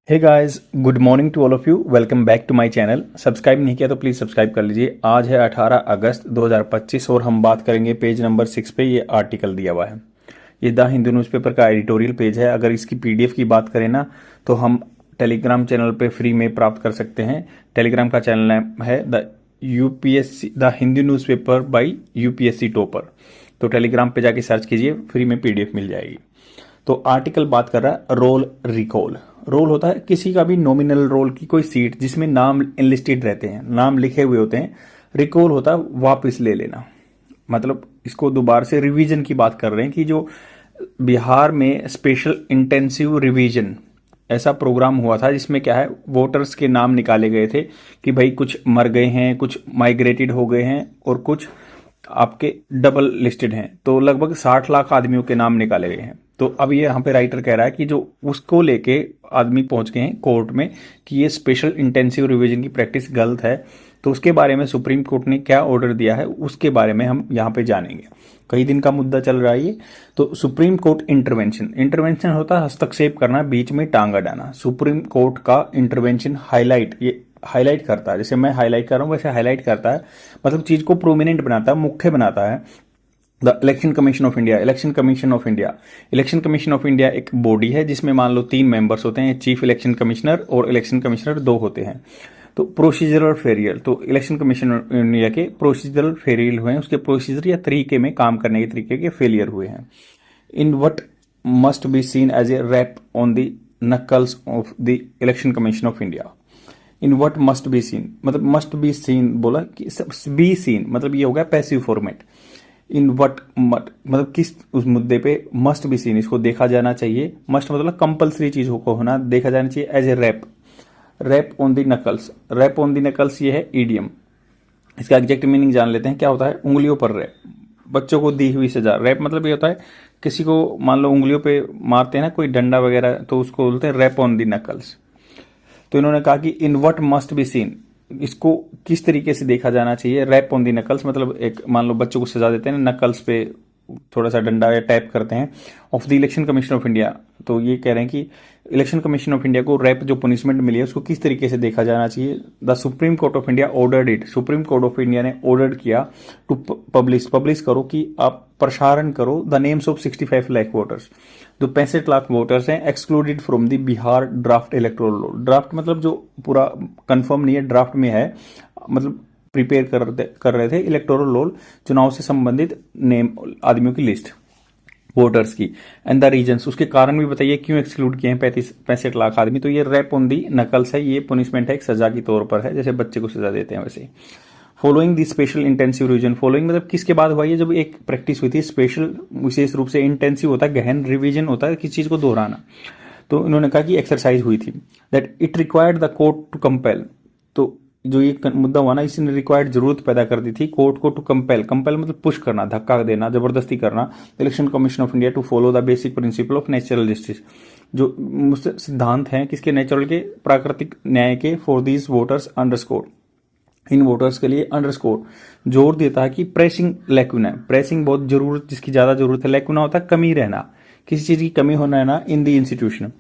Hey guys, good morning to all of you. Welcome back to my channel. Subscribe नहीं किया तो please subscribe कर लीजिए। आज है 18 अगस्त 2025 और हम बात करेंगे पेज नंबर 6 पे। ये आर्टिकल दिया हुआ है। ये द हिंदू न्यूज़पेपर का एडिटोरियल पेज है। अगर इसकी पीडीएफ की बात करें ना तो हम टेलीग्राम चैनल पे फ्री में प्राप्त कर सकते हैं। टेलीग्राम का चैनल नाम है the Hindu newspaper by UPSC topper. तो टेलीग्राम पे जाके सर्च कीजिए, फ्री में पीडीएफ मिल जाएगी। तो आर्टिकल बात कर रहा है रोल रिकॉल। रोल होता है किसी का भी नॉमिनल रोल की कोई सीट जिसमें नाम इनलिस्टेड रहते हैं, नाम लिखे हुए होते हैं। रिकॉल होता है वापस ले लेना। मतलब इसको दोबारा से रिवीजन की बात कर रहे हैं कि जो बिहार में स्पेशल इंटेंसिव रिवीजन ऐसा प्रोग्राम हुआ था जिसमें क्या है, वोटर्स के नाम निकाले गए थे कि भाई कुछ मर गए हैं, कुछ माइग्रेटेड हो गए हैं और कुछ आपके डबल लिस्टेड हैं। तो लगभग 60 लाख आदमियों के नाम निकाले गए हैं। तो अब ये यहाँ पे राइटर कह रहा है कि जो उसको लेके आदमी पहुंच गए हैं कोर्ट में कि ये स्पेशल इंटेंसिव रिवीजन की प्रैक्टिस गलत है। तो उसके बारे में सुप्रीम कोर्ट ने क्या ऑर्डर दिया है उसके बारे में हम यहाँ पे जानेंगे। कई दिन का मुद्दा चल रहा है ये। तो सुप्रीम कोर्ट इंटरवेंशन होता है हस्तक्षेप करना, बीच में टांग अड़ाना। सुप्रीम कोर्ट का इंटरवेंशन हाईलाइट करता है। जैसे मैं हाईलाइट कर रहा हूँ वैसे हाईलाइट करता है, मतलब चीज को प्रोमिनेंट बनाता है, मुख्य बनाता है। The election commission of India. Election commission of India एक बॉडी है जिसमें मान लो 3 मेंबर्स होते हैं, चीफ इलेक्शन कमिश्नर और इलेक्शन कमिश्नर 2 होते हैं। तो प्रोसीजरल फेलियर, तो इलेक्शन कमीशन ऑफ इंडिया के प्रोसीजरल फेलियर हुए हैं, उसके प्रोसीजर या तरीके में काम करने के तरीके के फेलियर हुए हैं। In what must be seen as a rap on the knuckles of the election commission of India. In what must be seen, मतलब मस्ट बी सीन बोला कि बी सीन मतलब ये हो गया पैसिव फॉर्मेट। इन वट मतलब किस उस मुद्दे पे मस्ट बी सीन, इसको देखा जाना चाहिए। मस्ट मतलब कंपलसरी चीजों को होना, देखा जाना चाहिए as a rap on the knuckles. Rap on the knuckles ये है ईडियम। इसका एग्जैक्ट मीनिंग जान लेते हैं। क्या होता है? उंगलियों पर रैप, बच्चों को दी हुई सजा। रैप मतलब ये होता है किसी को मान लो उंगलियों पे मारते हैं ना कोई डंडा वगैरह, तो उसको बोलते हैं रैप ऑन दी नकल्स। तो इन्होंने कहा कि इन वट मस्ट बी सीन, इसको किस तरीके से देखा जाना चाहिए। रैप ऑन दी नकल्स मतलब एक मान लो बच्चों को सजा देते हैं ना, नकल्स पे थोड़ा सा डंडा या टैप करते हैं, of the election commission of India. तो ये कह रहे हैं कि इलेक्शन कमीशन ऑफ इंडिया को रैप जो पनिशमेंट मिली है उसको किस तरीके से देखा जाना चाहिए। The supreme court of India ordered it. Supreme court of India ने ऑर्डर किया टू पब्लिश करो कि आप प्रसारण करो the names of 65 lakh voters. जो 65 लाख वोटर्स हैं excluded from the Bihar draft electoral law. Draft मतलब जो पूरा कंफर्म नहीं है, ड्राफ्ट में है, मतलब प्रिपेयर कर रहे थे इलेक्टोरल लॉ, चुनाव से संबंधित नेम आदमियों की लिस्ट वोटर्स की। एंड द रीजंस, उसके कारण भी बताइए क्यों एक्सक्लूड किए हैं 65 लाख आदमी। तो ये रैप ऑन दी नकल्स है, ये पनिशमेंट है, एक सजा की तौर पर है, जैसे बच्चे को सजा देते हैं वैसे। फॉलोइंग दी स्पेशल इंटेंसिव रिवीजन। फॉलोइंग मतलब किसके बाद हुआ ये, जब एक प्रैक्टिस हुई थी स्पेशल, विशेष रूप से इंटेंसिव होता है, गहन रिवीजन होता है किसी चीज को दोहराना। तो इन्होंने कहा कि एक्सरसाइज हुई थी that it required the court to compel. तो जो ये मुद्दा हुआ ना, इसने रिक्वायर्ड जरूरत पैदा कर दी थी कोर्ट को टू कंपेल मतलब पुश करना, धक्का देना, जबरदस्ती करना election commission of India to follow the basic principle of natural justice. जो सिद्धांत हैं किसके, नेचुरल के, प्राकृतिक न्याय के। फॉर दीज वोटर्स अंडरस्कोर, इन वोटर्स के लिए अंडरस्कोर जोर देता है कि प्रेसिंग लैकुना, प्रेसिंग बहुत जरूरत, जिसकी ज्यादा जरूरत है, लैकुना होता है कमी रहना, किसी चीज की कमी होना है ना, इन द इंस्टीट्यूशन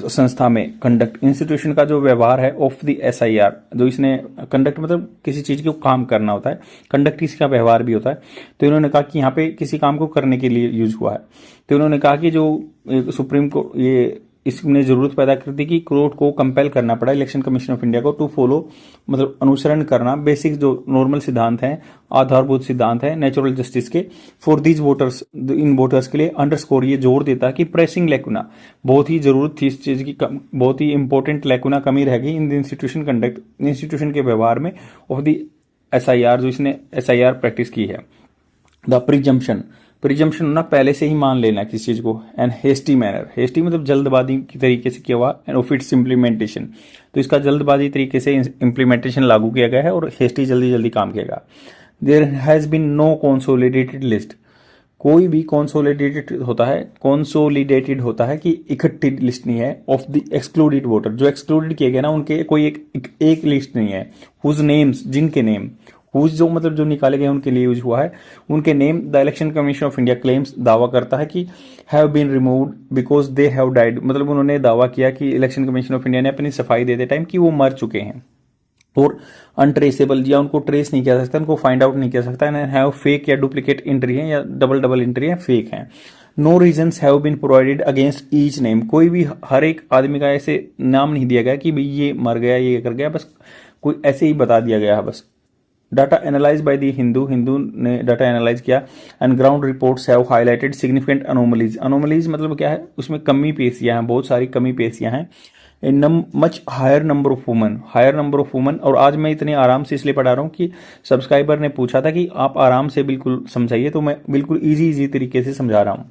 संस्था में। कंडक्ट इंस्टीट्यूशन का जो व्यवहार है, ऑफ द एसआईआर, जो इसने कंडक्ट मतलब किसी चीज को काम करना होता है, कंडक्ट इसका व्यवहार भी होता है। तो इन्होंने कहा कि यहाँ पे किसी काम को करने के लिए यूज हुआ है। तो इन्होंने कहा कि जो सुप्रीम कोर्ट ये इसने जरूरत पैदा कर दी कि कोर्ट को कंपेल करना पड़ा इलेक्शन कमीशन ऑफ इंडिया को टू फॉलो मतलब अनुसरण करना बेसिक जो नॉर्मल सिद्धांत हैं, आधारभूत सिद्धांत हैं नेचुरल जस्टिस के। For these voters, in voters के लिए अंडरस्कोर ये जोर देता है कि प्रेसिंग लैकुना, बहुत ही जरूरत थी इस चीज की, बहुत ही इंपॉर्टेंट लैकुना, कमी रह गई in the institution conduct, institution के व्यवहार में ऑफ द एसआईआर, जो इसने एसआईआर प्रैक्टिस की है। द प्रिजम्पशन ना पहले से ही मान लेना किसी चीज को। एंड हेस्टी मैनर, हेस्टी मतलब जल्दबाजी की तरीके से किया हुआ, एंड ऑफ इट्स इम्प्लीमेंटेशन, तो इसका जल्दबाजी तरीके से इम्प्लीमेंटेशन लागू किया गया है और हेस्टी जल्दी जल्दी काम किया गया। There has been no consolidated list, कोई भी कंसोलिडेटेड होता है कि इकट्ठी लिस्ट नहीं है, ऑफ द एक्सक्लूडेड वोटर, जो एक्सक्लूडेड किए गए ना उनके कोई एक लिस्ट नहीं है, हुज नेम्स, जिनके नेम, हुज जो मतलब जो निकाले गए उनके लिए यूज हुआ है। उनके name the election commission of India claims दावा करता है कि have been removed because they have died, मतलब उन्होंने दावा किया कि इलेक्शन कमीशन ऑफ इंडिया ने अपनी सफाई देते टाइम कि वो मर चुके हैं। और अनट्रेसेबल, या उनको ट्रेस नहीं किया जा सकता, उनको फाइंड आउट नहीं किया सकता, हैव फेक या डुप्लीकेट एंट्री है या डबल डबल एंट्री है, फेक है। No reasons have been provided against each name, कोई भी हर एक आदमी का ऐसे नाम नहीं दिया गया कि भाई ये मर गया ये कर गया, बस कोई ऐसे ही बता दिया गया है बस। Data analyze by the Hindu, Hindu ने डाटा एनालाइज किया and ground reports have highlighted significant anomalies. Anomalies मतलब क्या है, उसमें कमी पेशियां हैं, बहुत सारी कमी पेशियां हैं। Much higher number of women, higher number of women. और आज मैं इतने आराम से इसलिए पढ़ा रहा हूँ कि सब्सक्राइबर ने पूछा था कि आप आराम से बिल्कुल समझाइए, तो मैं बिल्कुल इजी तरीके से समझा रहा हूँ।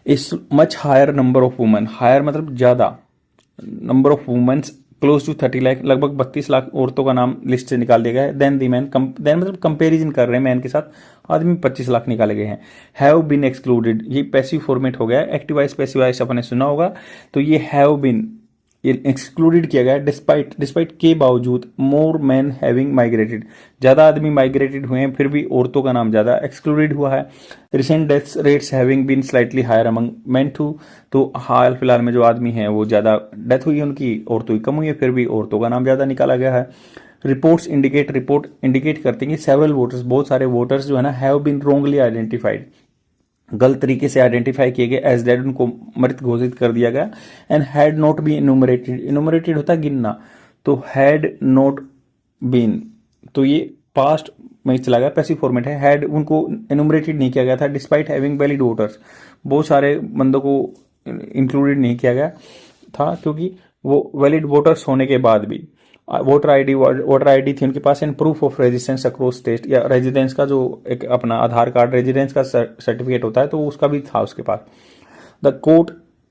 इस much higher number of women, higher मतलब ज्यादा, number of womens close to 30 lakh, लगभग 32 लाख औरतों का नाम लिस्ट से निकाल दिया गया है। देन दी मैन, देन मतलब कंपेरिजन कर रहे हैं मैन के साथ, आदमी 25 लाख निकाले गए हैं। हैव बीन एक्सक्लूडेड, ये पैसिव फॉर्मेट हो गया है, एक्टिव वॉइस पैसिव वॉइस आपने सुना होगा, तो ये हैव बीन ये एक्सक्लूडेड किया गया है। डिस्पाइट के बावजूद, मोर मैन हैविंग माइग्रेटेड, ज्यादा आदमी माइग्रेटेड हुए हैं, फिर भी औरतों का नाम ज्यादा एक्सक्लूडेड हुआ है। Recent death rates having been slightly higher among men too, तो हाल फिलहाल में जो आदमी हैं वो ज्यादा डेथ हुई है उनकी, औरतों की कम हुई है, फिर भी औरतों का नाम ज्यादा निकाला गया है। रिपोर्ट इंडिकेट करते हैं कि सेवरल वोटर्स, बहुत सारे वोटर्स जो है ना, हैव बीन रोंगली आइडेंटिफाइड, गलत तरीके से आइडेंटिफाई किए गए, एज डेड, उनको मृत घोषित कर दिया गया। एंड हैड नॉट बी इनुमरेटेड, इनुमरेटेड होता है गिनना, तो हैड नॉट बीन, तो ये पास्ट में चला गया, पैसिव फॉर्मेट है। हैड, उनको इनुमरेटेड नहीं किया गया था, डिस्पाइट हैविंग वैलिड वोटर्स, बहुत सारे बंदों को इंक्लूडेड नहीं किया गया था क्योंकि वो वैलिड वोटर्स होने के बाद भी वोटर आईडी थी उनके पास, and proof of residence across state, या रेजिडेंस का जो एक अपना आधार कार्ड रेजिडेंस का सर्टिफिकेट होता है तो उसका भी था उसके पास। द कोर्ट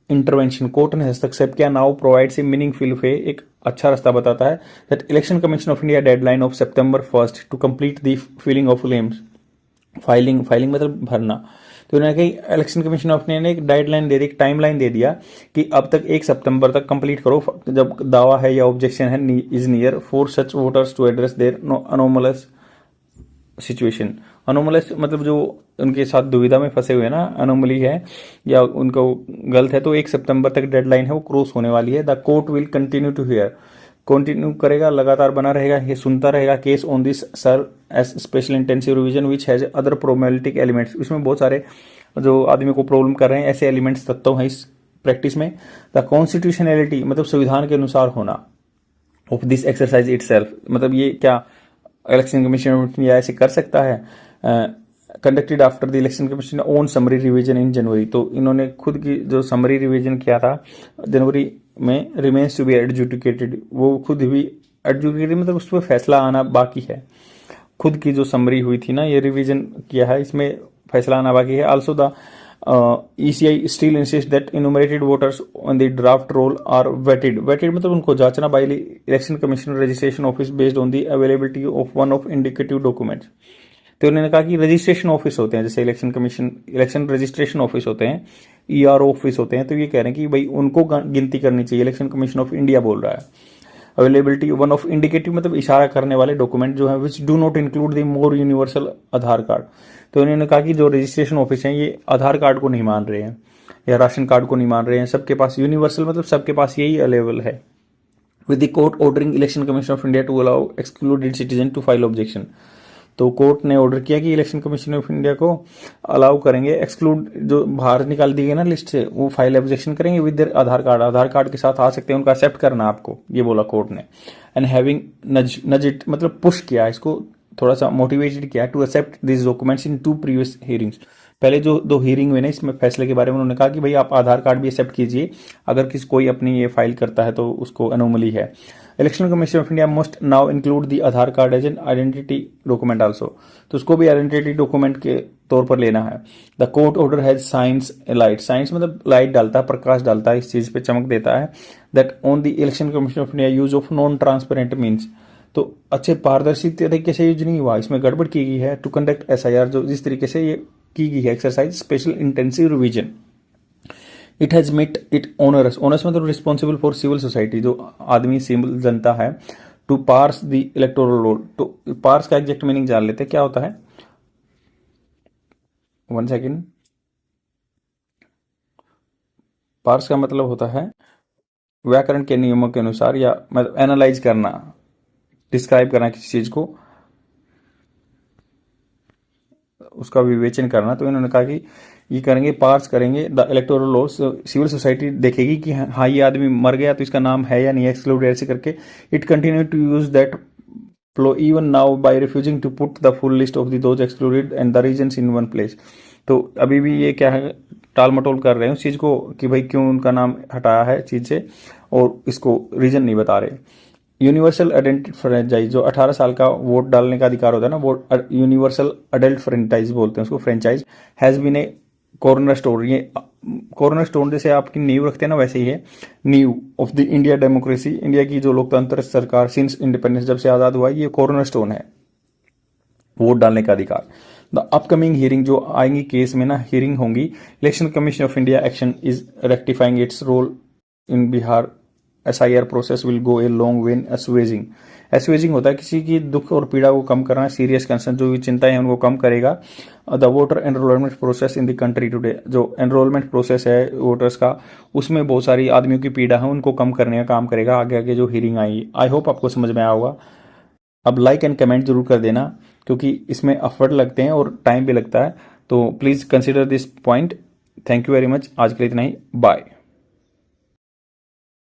इंटरवेंशन, कोर्ट ने हस्तक्षेप किया, now provides a meaningful way, एक अच्छा रास्ता बताता है, that Election commission of India deadline of September 1 to complete the filling of claims, filing मतलब भरना, तो उन्होंने कहा इलेक्शन कमीशन ऑफ इंडिया ने एक गाइडलाइन दे दी, एक टाइमलाइन दे दिया कि अब तक 1 सितंबर तक कंप्लीट करो जब दावा है या ऑब्जेक्शन है is near for such voters to address their anomalous situation. Anomalous मतलब जो उनके साथ दुविधा में फंसे हुए ना, अनोमली है या उनको गलत है, तो 1 सितंबर तक डेडलाइन है वो क्रॉस होने वाली है। The court will continue to hear, continue करेगा, लगातार बना रहेगा, ये सुनता रहेगा case on this SIR S special intensive revision which has other probabilistic elements, इसमें बहुत सारे जो आदमी को प्रॉब्लम कर रहे हैं ऐसे एलिमेंट्स तत्व हैं इस प्रैक्टिस में। द कॉन्स्टिट्यूशनैलिटी मतलब संविधान के अनुसार होना, ऑफ दिस एक्सरसाइज इटसेल्फ, मतलब ये क्या इलेक्शन कमीशन या ऐसे कर सकता है। Conducted after the election Commission own summary revision in January, तो इन्होंने खुद की जो समरी रिवीजन किया था जनवरी में, रिमेन्स टू बी एडजुडिकेटेड, वो खुद भी एडजुडिकेटेड मतलब उस पर फैसला आना बाकी है। खुद की जो समरी हुई थी ना, ये रिवीजन किया है, इसमें फैसला आना बाकी है। Also the ECI still insist that enumerated voters on the draft roll are vetted, vetted मतलब उनको जांचना by Election Commission registration office based on the availability of one of indicative documents. तो उन्होंने कहा कि रजिस्ट्रेशन ऑफिस होते हैं, जैसे Election Commission election registration office होते हैं, ERO ऑफिस होते हैं, तो ये कह रहे हैं कि भाई उनको गिनती करनी चाहिए, इलेक्शन कमीशन ऑफ इंडिया बोल रहा है। अवेलेबिलिटी वन ऑफ इंडिकेटिव मतलब इशारा करने वाले डॉक्यूमेंट जो है which do not include the more universal Aadhaar card, तो उन्होंने कहा कि जो रजिस्ट्रेशन ऑफिस हैं ये आधार कार्ड को नहीं मान रहे हैं या राशन कार्ड को नहीं मान रहे हैं, सबके पास यूनिवर्सल मतलब सबके पास यही अवेलेबल है। With the court ordering election commission of India to allow excluded citizen to file objection, तो कोर्ट ने ऑर्डर किया कि इलेक्शन कमीशन ऑफ इंडिया को अलाउ करेंगे, एक्सक्लूड जो बाहर निकाल दी गई ना लिस्ट से, वो फाइल ऑब्जेक्शन करेंगे with their Aadhaar card, Aadhaar card के साथ आ सकते हैं, उनका एक्सेप्ट करना आपको, ये बोला कोर्ट ने। एंड हैविंग नज इट मतलब पुश किया इसको, थोड़ा सा मोटिवेटेड किया to accept this documents in 2 previous hearings, पहले जो 2 हियरिंग हुए ना इसमें फैसले के बारे में उन्होंने कहा कि भाई आप आधार कार्ड भी एक्सेप्ट कीजिए, अगर कोई अपनी ये फाइल करता है तो उसको अनोमली है। Election commission of India must now include the Aadhaar card as an identity document also, तो उसको भी आइडेंटिटी डॉक्यूमेंट के तौर पर लेना है। The court order has science light, science मतलब लाइट डालता है, प्रकाश डालता है, इस चीज पे चमक देता है, that on the election commission of India use of non transparent means, तो अच्छे पारदर्शी तरीके से यूज नहीं हुआ, इसमें गड़बड़ की गई है। टू कंडक्ट SIR, जो जिस तरीके से ये की गई है exercise special intensive revision, it has made it onerous, onerous मतलब रिस्पॉन्सिबल फॉर सिविल सोसाइटी, जो आदमी सिविल जनता है, to parse the electoral roll. तो पार्स का एग्जैक्ट मीनिंग जान लेते हैं, क्या होता है। 1 सेकेंड। पार्स का मतलब होता है व्याकरण के नियमों के अनुसार, या मतलब एनालाइज करना, डिस्क्राइब करना किसी चीज को, उसका विवेचन करना। तो इन्होंने कहा कि ये करेंगे, पार्स करेंगे the electoral rolls. Civil society देखेगी कि हाँ ये आदमी मर गया तो इसका नाम है या नहीं एक्सक्लूड, ऐसे करके it continue to use that flow even now by refusing to put the full list of the those excluded and the reasons in one place. तो अभी भी ये क्या है, टाल मटोल कर रहे हैं उस चीज को कि भाई क्यों उनका नाम हटाया है चीज से, और इसको रीजन नहीं बता रहे। यूनिवर्सल अडल्ट फ्रेंचाइज, जो 18 साल का वोट डालने का अधिकार होता है ना, वो यूनिवर्सल अडल्ट फ्रेंचाइज बोलते हैं उसको, franchise has been a corner stone. ये कॉर्नर स्टोन जैसे आपकी नींव रखते हैं ना, वैसे ही है नींव of the India democracy, India की जो लोकतंत्र सरकार सिंस इंडिपेंडेंस, जब से आजाद हुआ है, ये कॉर्नर स्टोन है वोट डालने का अधिकार। द अपकमिंग हियरिंग, जो आएंगी केस में ना, हियरिंग होंगी। Election commission of India action is rectifying its roll in Bihar. SIR process will go a long way in assuaging. Assuaging होता है किसी की दुख और पीड़ा को कम करना, सीरियस कंसर्न, जो भी चिंताएं हैं उनको कम करेगा। The voter enrolment process in the country today, जो एनरोलमेंट प्रोसेस है वोटर्स का, उसमें बहुत सारी आदमियों की पीड़ा है, उनको कम करने का काम करेगा आगे आगे जो हियरिंग आएगी। आई होप आपको समझ में आया होगा। अब लाइक एंड कमेंट जरूर कर देना, क्योंकि इसमें एफर्ट लगते हैं और टाइम भी लगता है, तो please consider this point. Thank you very much. आज के लिए इतना ही, बाय।